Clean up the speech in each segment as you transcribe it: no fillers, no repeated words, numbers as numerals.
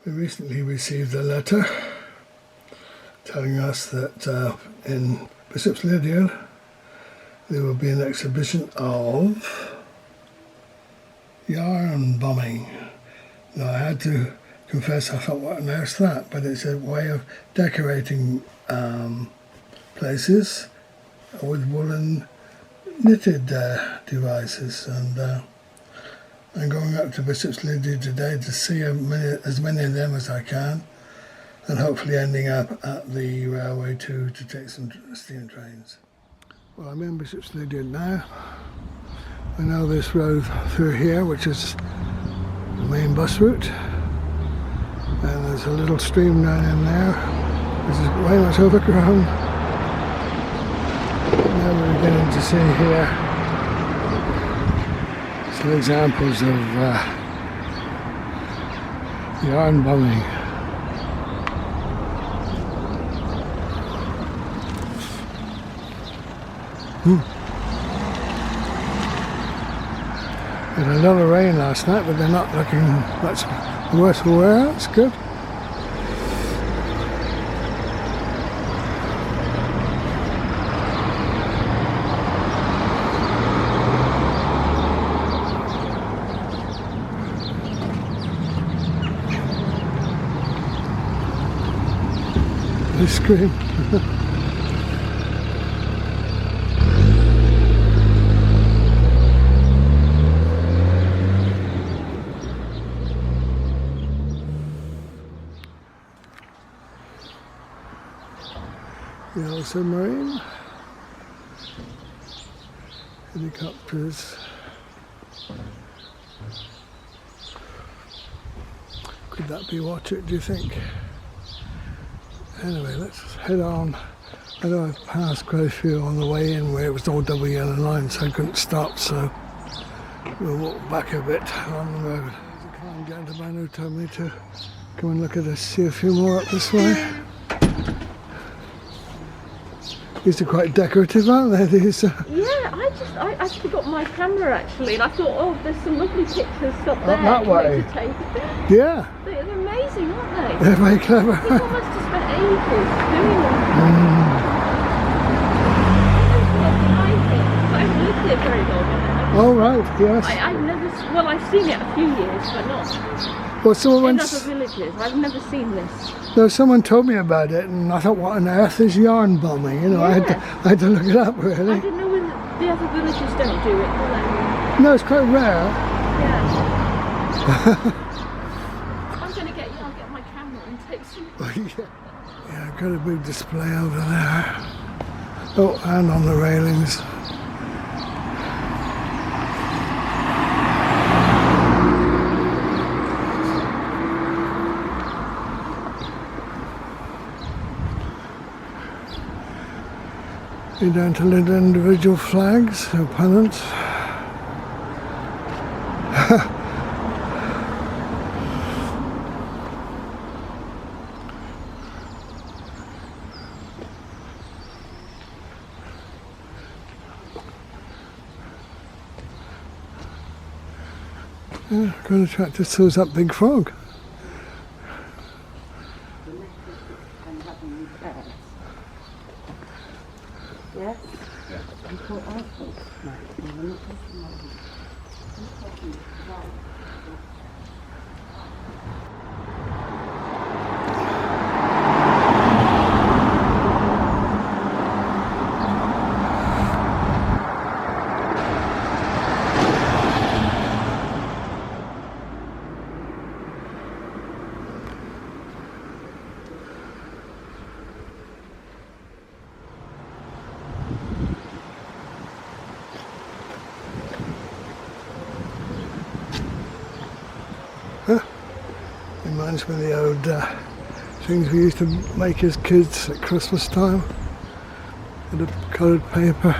We recently received a letter telling us that in Bishops Lydeard there will be an exhibition of yarn bombing. Now I had to confess I thought, what on earth's that? But it's a way of decorating places with woolen knitted devices, and I'm going up to Bishops Lydeard today to see as many of them as I can, and hopefully ending up at the railway to take some steam trains. Well, I'm in Bishops Lydeard now. I know this road through here, which is the main bus route, and there's a little stream down in there, which is very much overgrown. Now we're beginning to see here some examples of yarn bombing. We had a lot of rain last night, but they're not looking much worse for wear. That's good. They scream. Yellow submarine, helicopters. Could that be Watch-It, do you think? Anyway, let's head on. I know I've passed quite a few on the way in where it was all double yellow lines, so I couldn't stop, so we'll walk back a bit along the road. There's a kind gentleman who told me to come and look at us, see a few more up this way. These are quite decorative, aren't they? These. Yeah, I forgot my camera actually, and I thought, oh, there's some lovely pictures up there. That way. To take. Yeah. They're amazing, aren't they? They're very clever. People must have spent ages doing them. I haven't lived here very long. Oh right, yes. I've never, well, I've seen it a few years, but not Well, someone in other villages. I've never seen this. No, someone told me about it, and I thought, what on earth is yarn bombing? You know, Yeah. I had to look it up, really. I didn't know whether the other villages don't do it, do they? No, it's quite rare. Yeah. I'm going to get my camera and take some. Yeah, I've got a big display over there. Oh, and on the railings. You're down to little individual flags or pennants. Yeah, going to try to sews up Big Frog. Yes? Reminds me of the old things we used to make as kids at Christmas time with the coloured paper.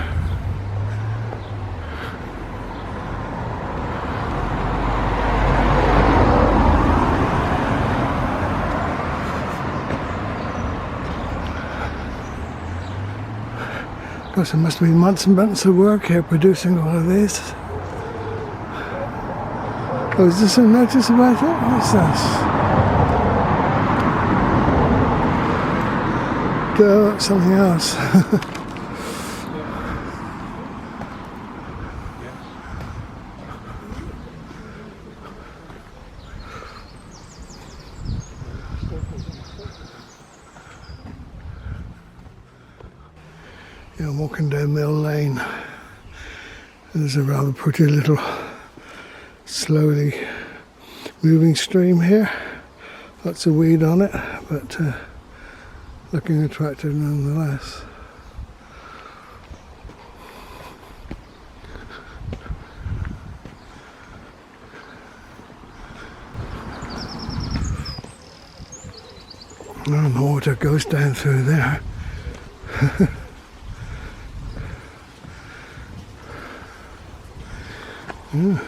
Of course, there must have been months and months of work here producing all of this. Oh, is this a notice about it? What's this? that's something else. Yeah, I'm walking down Mill Lane. There's a rather pretty little slowly moving stream here. Lots of weed on it, but looking attractive nonetheless. And the water goes down through there. Yeah.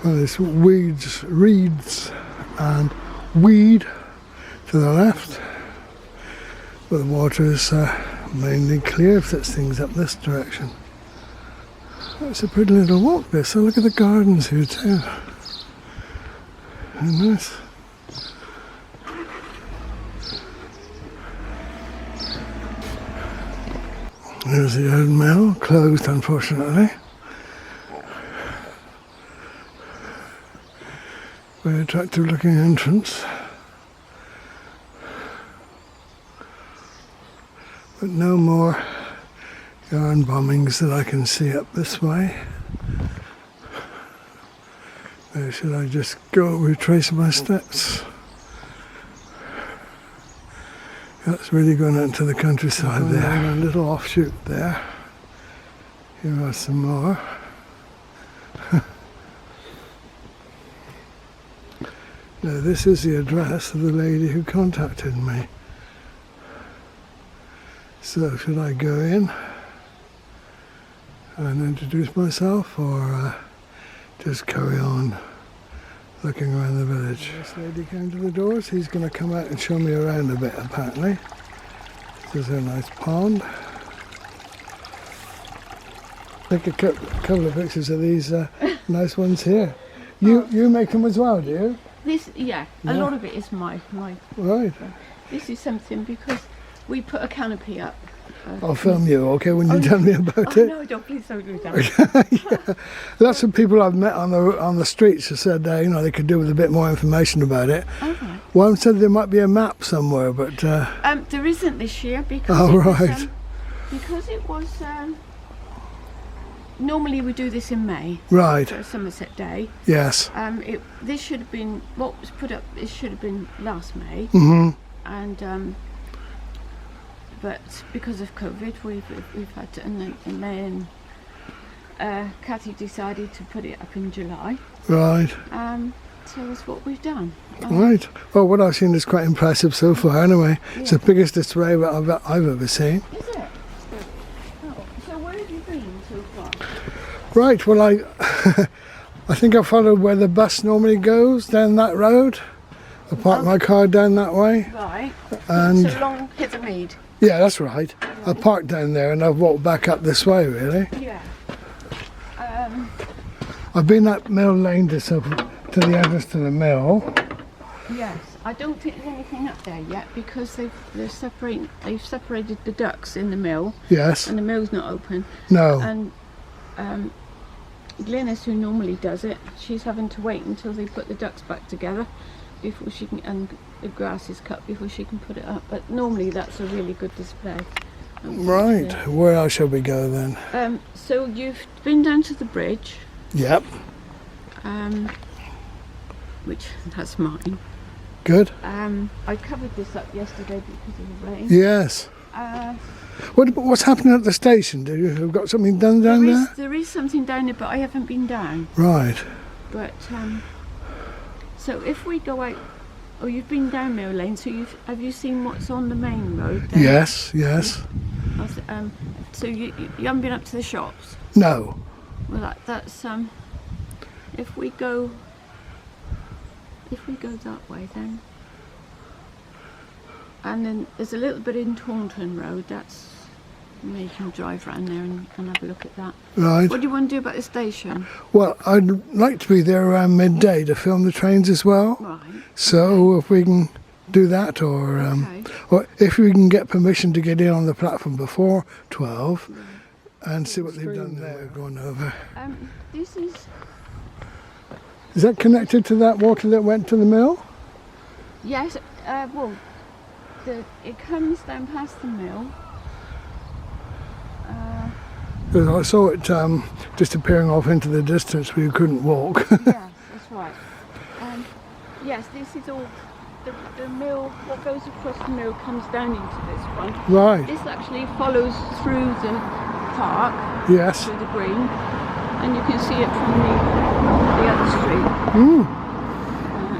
Well, there's reeds and weed to the left, but the water is mainly clear if it's things up this direction. It's a pretty little walk this, so look at the gardens here too. How nice. There's the old mill, closed unfortunately. Very attractive looking entrance. But no more yarn bombings that I can see up this way. Or should I just go retrace my steps? That's really going out to the countryside there. And a little offshoot there. Here are some more. Now this is the address of the lady who contacted me. So should I go in and introduce myself, or just carry on looking around the village? This lady came to the doors. He's going to come out and show me around a bit apparently. There's a nice pond. Take a couple of pictures of these nice ones here. You make them as well, do you? This, yeah, a lot of it is my. Right. This is something because we put a canopy up. I'll film you, okay, when you tell me about it. No, don't, please don't do that. Yeah. Lots of people I've met on the streets have said they could do with a bit more information about it. Okay. One said there might be a map somewhere, but there isn't this year because because it was normally we do this in May. Right. For Somerset Day. Yes. This should have been what was put up. It should have been last May. Mm-hmm. And but because of COVID, we've had to, and then Cathy decided to put it up in July. Right. So that's what we've done. Right. Well, what I've seen is quite impressive so far. Anyway, yeah. It's the biggest display that I've ever seen. Is it? Oh, so where have you been so far? Right. Well, I think I followed where the bus normally goes down that road. I parked my car down that way. Right. And so long Hither Mead. Yeah, that's right. I parked down there and I've walked back up this way, really. Yeah. I've been up Mill Lane to the entrance to the mill. Yes, I don't think there's anything up there yet because they've separated the ducts in the mill. Yes. And the mill's not open. No. And Glynis, who normally does it, she's having to wait until they put the ducts back together before she can, and the grass is cut before she can put it up. But normally that's a really good display. Right. Where else shall we go then? So you've been down to the bridge. Yep. Which that's mine. Good. I covered this up yesterday because of the rain. Yes. What's happening at the station? Do you have got something done down there? There is something down there, but I haven't been down. Right. But so if we go out, you've been down Mill Lane. So have you seen what's on the main road? Then? Yes. Yes. So you haven't been up to the shops? No. Well, that's if we go that way then, and then there's a little bit in Taunton Road. That's you can drive around there and have a look at that. Right. What do you want to do about the station? Well, I'd like to be there around midday to film the trains as well. Right. So if we can do that, Okay. or if we can get permission to get in on the platform before 12 and see what they've done there. We're going over. This is... Is that connected to that water that went to the mill? Yes, well, it comes down past the mill. 'Cause I saw it disappearing off into the distance where you couldn't walk. Yeah, that's right. Yes, this is all... The mill, what goes across the mill comes down into this one. Right, This actually follows through the park, yes. through the green, and you can see it from the other street.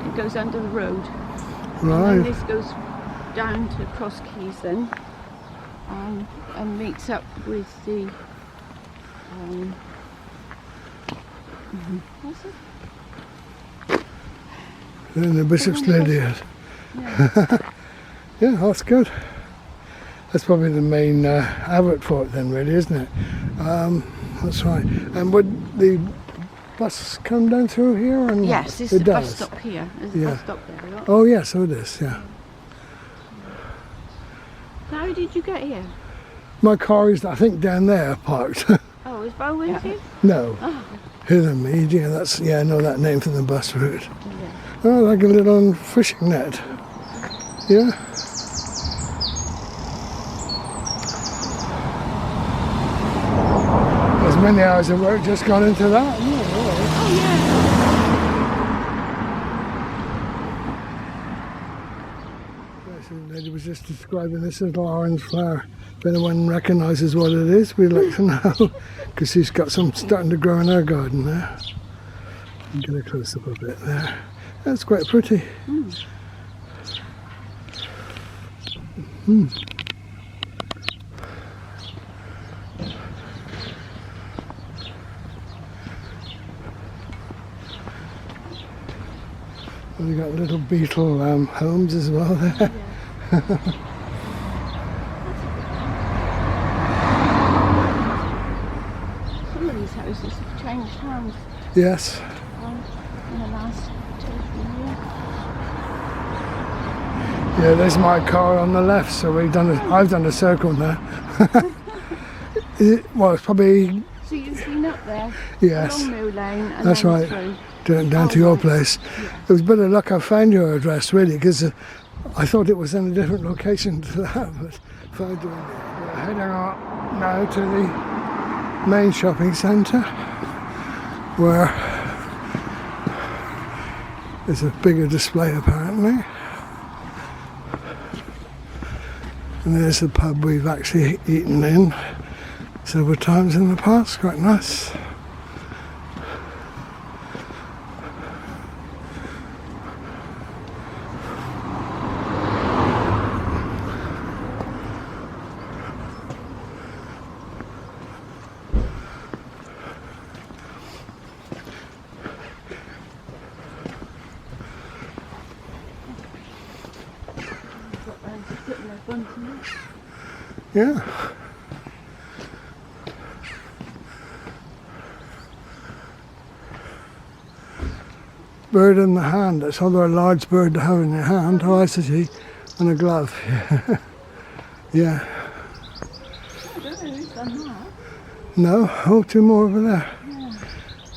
It goes under the road. And then Right, this goes down to Cross Keys then, and meets up with the... what's it? then the Bishops Lydeard. Yeah. Yeah, that's good. That's probably the main outlet for it then, really, isn't it? That's right. And would the bus come down through here? Or not? Yes, this it is the does. bus stop here. There's a Yeah. bus stop there. Look. Oh, yes, so it is, yeah. How did you get here? My car is, I think, down there parked. Oh, is Bo with you? No. Oh, Hithermead, yeah, that's, yeah, I know that name from the bus route. yeah. Oh, like a little fishing net. Yeah. As many hours of work just gone into that. Yeah, really. Oh, yeah. Yes, the lady was just describing this little orange flower. If anyone recognises what it is, we'd like to know, because she's got some starting to grow in her garden there. Get a close up a bit there. That's quite pretty. We've got little beetle homes as well there. Some of these houses have changed hands Yes. in the last 2 or 3 years. Yeah, there's my car on the left, so I've done a circle now. Well, it's probably, So you've been up there, yes, along Mill Lane, and that's then right. through. down to your place. It was a bit of luck I found your address, really, because I thought it was in a different location to that, but found it. We're heading on now to the main shopping centre, where there's a bigger display apparently. And there's the pub we've actually eaten in several times in the past, quite nice. Yeah. Bird in the hand. That's rather a large bird to have in your hand. Oh, I see. And a glove. Yeah. I don't know who's done that. No. Oh, two more over there. Yeah.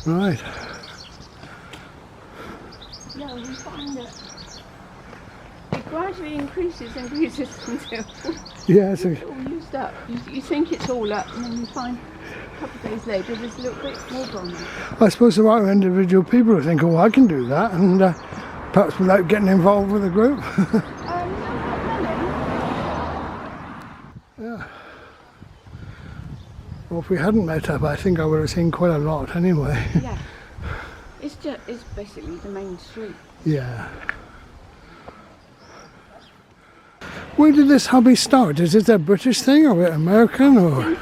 Right. Yeah, we find that it gradually increases until Yeah. So, it's all used up. You think it's all up, and then you find a couple of days later there's a little bit more gone. I suppose there are individual people who think, "Oh, I can do that," and perhaps without getting involved with a group. No, not many. Yeah. Well, if we hadn't met up, I think I would have seen quite a lot anyway. Yeah. It's basically the main street. Yeah. Where did this hobby start? Is it a British thing or American or?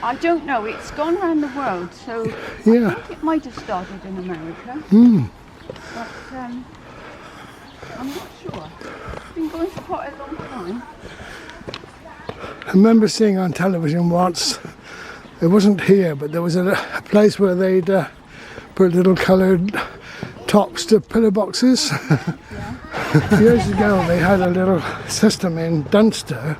I don't know. It's gone around the world, so Yeah. I think it might have started in America, but I'm not sure. It's been going for quite a long time. I remember seeing on television once, it wasn't here, but there was a place where they'd put little coloured tops to pillar boxes. Yeah. Years ago they had a little system in Dunster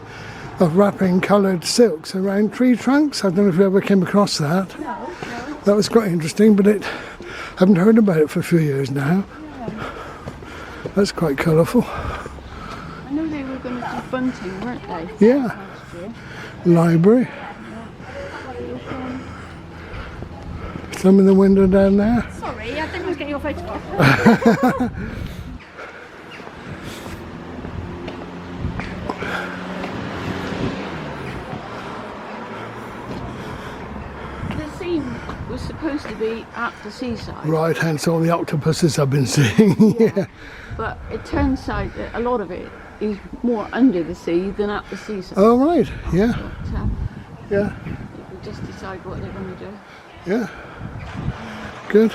of wrapping coloured silks around tree trunks. I don't know if you ever came across that. No, no. That was quite interesting, but I haven't heard about it for a few years now. Yeah. That's quite colourful. I know they were going to do bunting, weren't they? Yeah. Last year. Library. Some in the window down there. Sorry, I think I was getting your photograph. The scene was supposed to be at the seaside. Right, hence all the octopuses I've been seeing. Yeah. But it turns out that a lot of it is more under the sea than at the seaside. Oh, right. Yeah. But, Yeah. people just decide what they're going to do. Yeah. Good.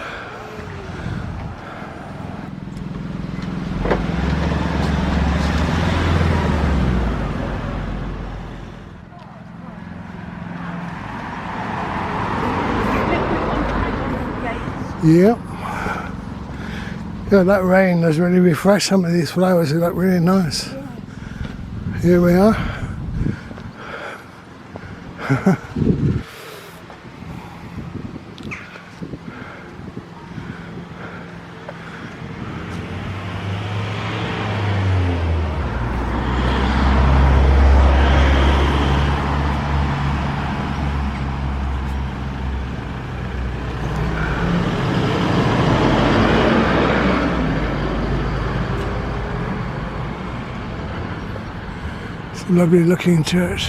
Yep. Yeah, that rain has really refreshed some of these flowers. They look really nice. Here we are. It's a lovely looking church.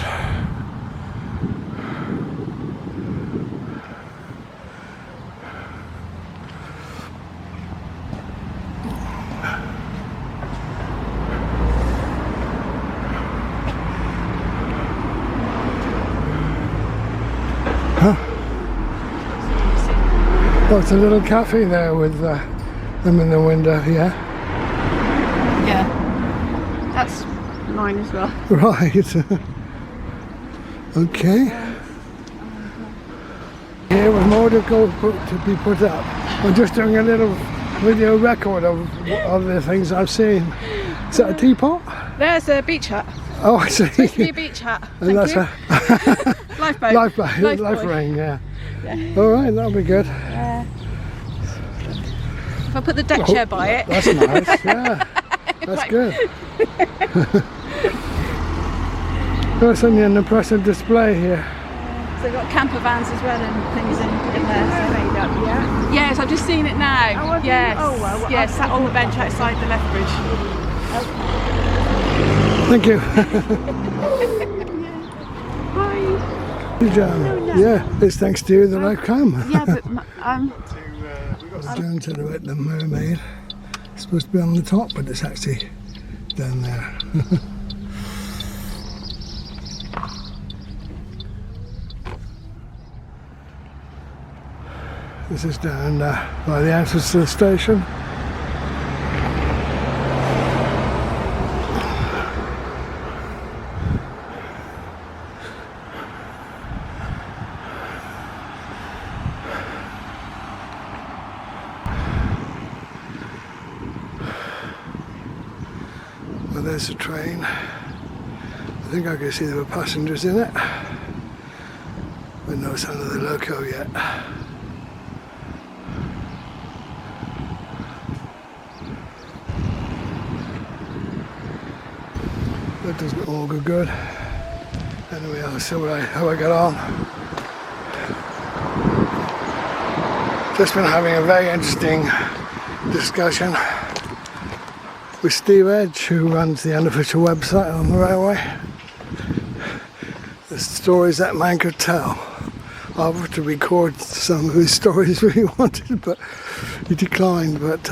Oh, it's a little cafe there with them in the window, yeah? Yeah. That's mine as well. Right. Okay. Here with more to be put up. I'm just doing a little video record of the things I've seen. Is that a teapot? There's a beach hut. Oh, I see. Supposed to be a beach hut. And Thank that's you. a Lifeboat. life Lifebuoy. ring, yeah. All right, that'll be good. If I put the deck chair by it. That's nice, yeah. That's good. There's only an impressive display here. So they've got camper vans as well and things in there. So made up, yeah? Yes, I've just seen it now. Oh, have you? Yes. Oh, well, yes, sat on the bench outside the left bridge. Thank you. Bye. Yeah, it's thanks to you that I've come. Yeah, but Down to the mermaid. It's supposed to be on the top, but it's actually down there. This is down by the entrance to the station. Well, there's a train. I think I can see there were passengers in it, but no sign of the loco yet. That doesn't all go good. Anyway, I'll see how I get on. Just been having a very interesting discussion with Steve Edge, who runs the unofficial website on the railway. The stories that man could tell. I offered to record some of his stories if he wanted, but he declined. But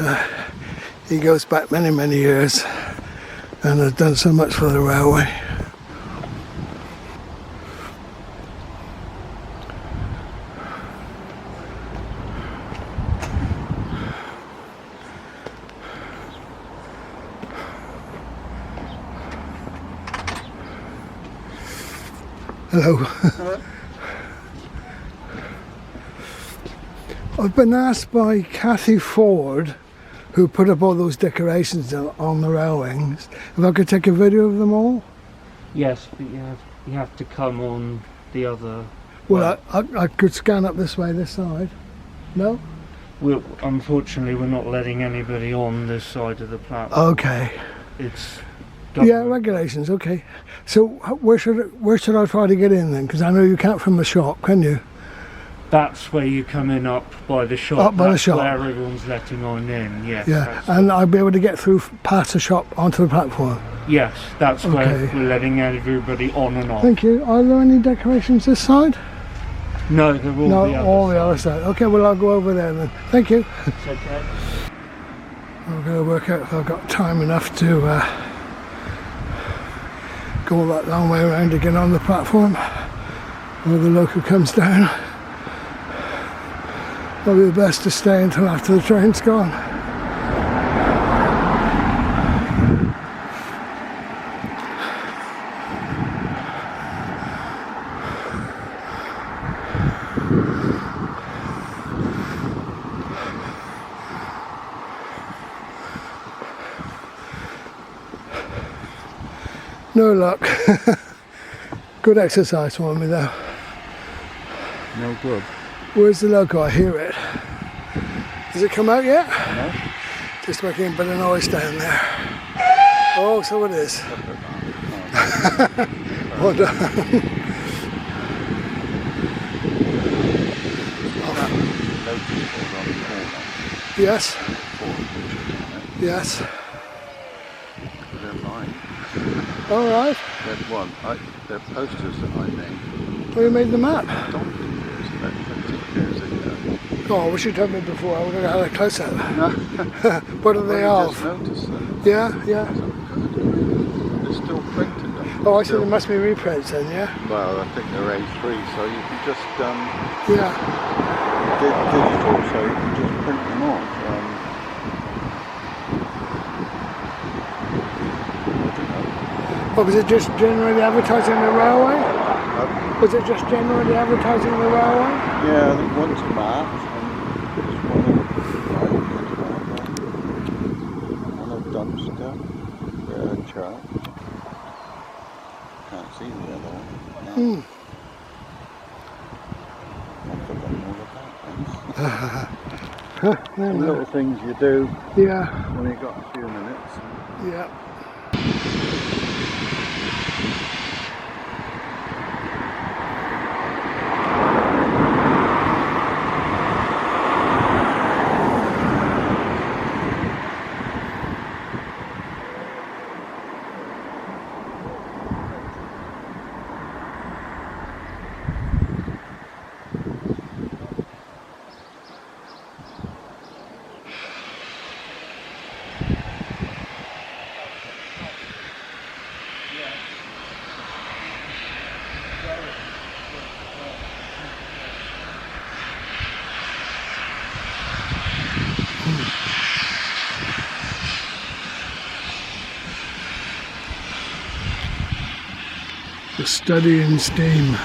he goes back many, many years and has done so much for the railway. Hello. Hello. I've been asked by Kathy Ford who put up all those decorations on the railings. If I could take a video of them all? Yes, but you have to come on the other. Well, I could scan up this way, this side. No? Unfortunately, we're not letting anybody on this side of the platform. Okay. It's Yeah, regulations. Okay. So where should I try to get in then? Because I know you can't from the shop, can you? That's where you come in up by the shop. Up by the shop. Where everyone's letting on in. Yes. Yeah, and I'll be able to get through past the shop onto the platform. Yes, that's where Okay. we're letting everybody on and off. Thank you. Are there any decorations this side? No, they're all No, the other all the side. other side. Okay, well I'll go over there then. Thank you. It's okay. I'm going to work out if I've got time enough to go that long way around to get on the platform where the local comes down. Probably the best to stay until after the train's gone. No luck. Good exercise for me though. No good. Where's the logo? I hear it. Has it come out yet? No. Just making a bit of noise down there. Oh, so it is. Well done. Yes. Yes. They're mine. All right. They're posters that I made. Well, you made the map. Donkey years, about 20 years ago. Oh, I wish you'd told me before. I would have had a close up. No, What are they I of? just noticed them. Yeah, yeah. They're still printed. Oh, I see. There must be reprints then, yeah? Well, I think they're A3, so you can just Yeah. digital, so you can just print them off. What was it? Just generally advertising the railway? Was it just generally advertising the railway? Yeah, I think one's a map and there's one a dumpster, a chart. Can't see the other one. No. I've forgotten all about them. The little things you do Yeah. when you've got a few minutes. Yeah. The study in steam.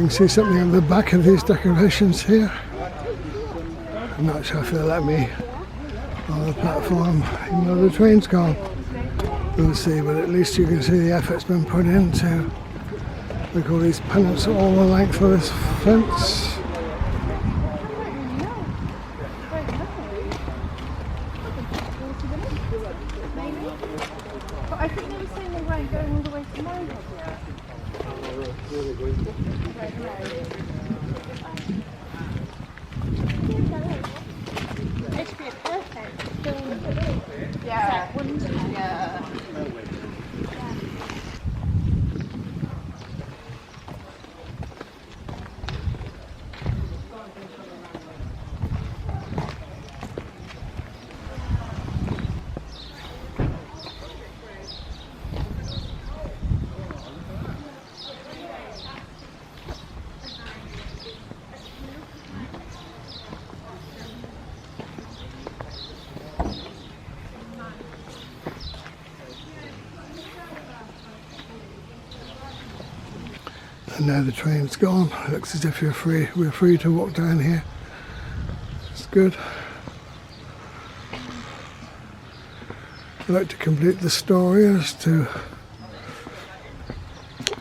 can see something at the back of these decorations here. I'm not sure if they'll let me on the platform, even though the train's gone. We'll see, but at least you can see the effort's been put into. Look at all these pennants all the length of this fence. But I think they were saying they weren't going all the way to Lydeard yet. It should be a perfect film. Yeah, wouldn't it? Yeah. And now the train's gone. It looks as if we're free to walk down here. It's good. I'd like to complete the story as to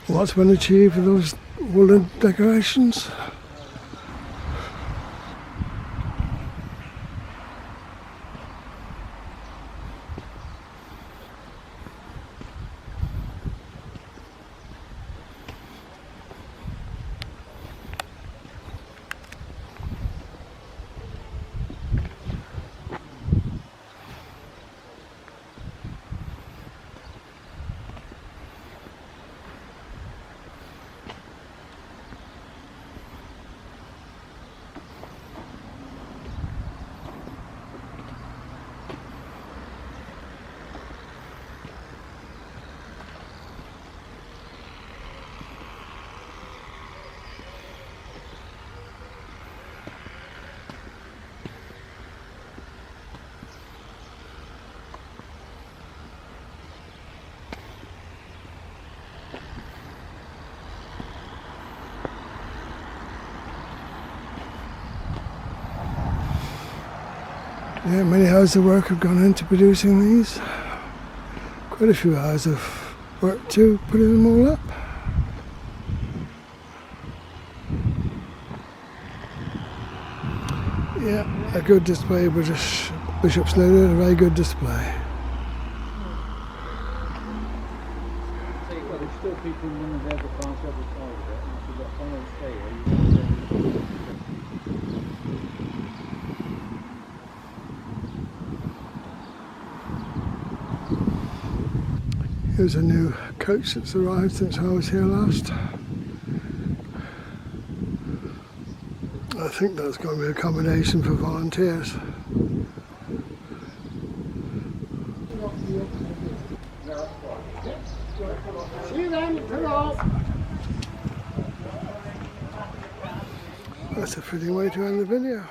what's been achieved with those wooden decorations. Yeah, many hours of work have gone into producing these. Quite a few hours of work too, putting them all up. Yeah, a good display, Bishops Lydeard, a very good display. Well, there's still people in the other part of the side of it, and if you've got final stay here, Here's a new coach that's arrived since I was here last. I think that's going to be accommodation for volunteers. See you then, hello. That's a fitting way to end the video.